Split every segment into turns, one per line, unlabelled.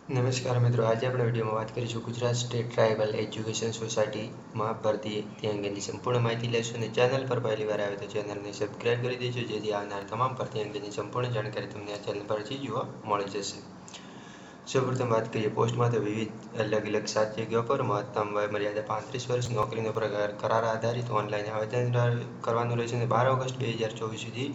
નમસ્કાર મિત્રો, આજે આપણે વિડીયોમાં વાત કરીશું ગુજરાત સ્ટેટ ટ્રાઇબલ એજ્યુકેશન સોસાયટીમાં ભરતી તે અંગેની સંપૂર્ણ માહિતી લઈશું અને ચેનલ પર પહેલી વાર આવે તો ચેનલને સબસ્ક્રાઇબ કરી દેજો, જેથી આવનાર તમામ ભરતી અંગેની સંપૂર્ણ જાણકારી તમને આ ચેનલ પરથી જોવા મળી જશે. સૌપ્રથમ વાત કરીએ પોસ્ટમાં તો વિવિધ અલગ 7 જગ્યાઓ પર મહત્તમ વય મર્યાદા 35 વર્ષ, નોકરીનો પ્રકાર કરાર આધારિત ઓનલાઈન આવેદન કરવાનું રહેશે અને 12 ઓગસ્ટ 2024 સુધી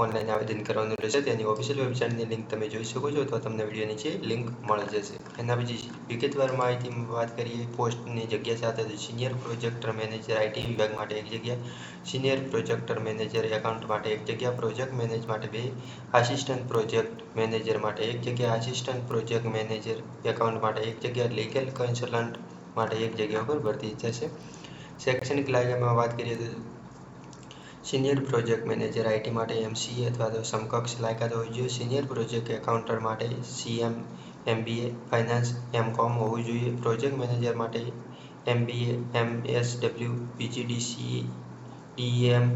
ઓનલાઈન આવેદન કરવાનું રહેશે. તેની ઓફિશિયલ વેબસાઇટની લિંક તમે જોઈ શકો છો અથવા તમને વિડીયો નીચે લિંક મળી જશે. એના પછી વિગતવાર માહિતીમાં વાત કરીએ પોસ્ટની જગ્યા સાથે સિનિયર પ્રોજેક્ટર મેનેજર આઈટી વિભાગ માટે 1 જગ્યા, સિનિયર પ્રોજેક્ટર મેનેજર એકાઉન્ટ માટે 1 જગ્યા, પ્રોજેક્ટ મેનેજર માટે 2, આસિસ્ટન્ટ પ્રોજેક્ટ મેનેજર માટે 1 જગ્યા, આસિસ્ટન્ટ પ્રોજેક્ટ મેનેજર એકાઉન્ટ માટે 1 જગ્યા, લીગલ કન્સલ્ટન્ટ માટે 1 જગ્યા પર ભરતી થશે. શૈક્ષણિક લાયકાતમાં વાત કરીએ તો સિનિયર પ્રોજેક્ટ મેનેજર આઈટી માટે એમસીએ અથવા તો સમકક્ષ લાયકાત હોવી જોઈએ. સિનિયર પ્રોજેક્ટ એકાઉન્ટન્ટ માટે સીએમ એમબીએ ફાઇનાન્સ એમકોમ હોવું જોઈએ. પ્રોજેક્ટ મેનેજર માટે MBA MSW PGDC DM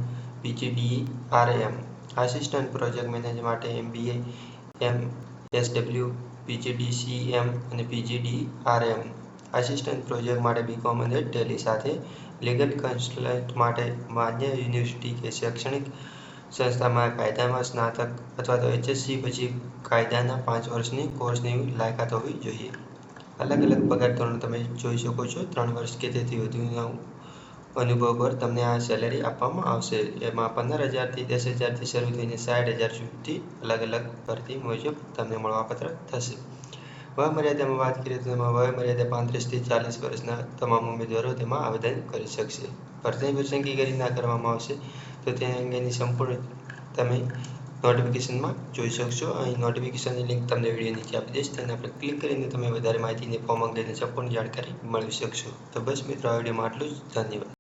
PGDRM. Assistant project manager માટે એમબીએ એમએસડબલ્યુ પીજીડીસીએમ અને પીજીડીઆરએમ. આસિસ્ટન્ટ પ્રોજેક્ટ માટે બીકોમ અને ટેલી સાથે. લીગલ કન્સલ્ટન્ટ માટે માન્ય યુનિવર્સિટી કે શૈક્ષણિક સંસ્થામાં કાયદામાં સ્નાતક અથવા તો એચએસસી પછી કાયદાના 5 વર્ષની કોર્સની લાયકાત હોવી જોઈએ. અલગ પગાર ધોરણ તમે જોઈ શકો છો. 3 વર્ષ કે તેથી વધુના અનુભવ પર તમને આ સેલેરી આપવામાં આવશે. એમાં 15,000 થી 10,000 થી શરૂ થઈને 60,000 સુધી અલગ ભરતી મુજબ તમને મળવાપાત્ર થશે. વય મર્યાદામાં વાત કરીએ તો તેમાં વય મર્યાદા 35 થી 40 વર્ષના તમામ ઉમેદવારો તેમાં આવેદન કરી શકશે. ભરતીની પસંદગી કરી ના કરવામાં આવશે તો તે અંગેની સંપૂર્ણ તમે નોટિફિકેશનમાં જોઈ શકશો. અહીં નોટિફિકેશનની લિંક તમને વિડીયો નીચે આપી દઈશ, તેના પર ક્લિક કરીને તમે વધારે માહિતીની ફોર્મ અંગેની સંપૂર્ણ જાણકારી મેળવી શકશો. તો બસ મિત્રો, આ વિડીયોમાં આટલું જ. ધન્યવાદ.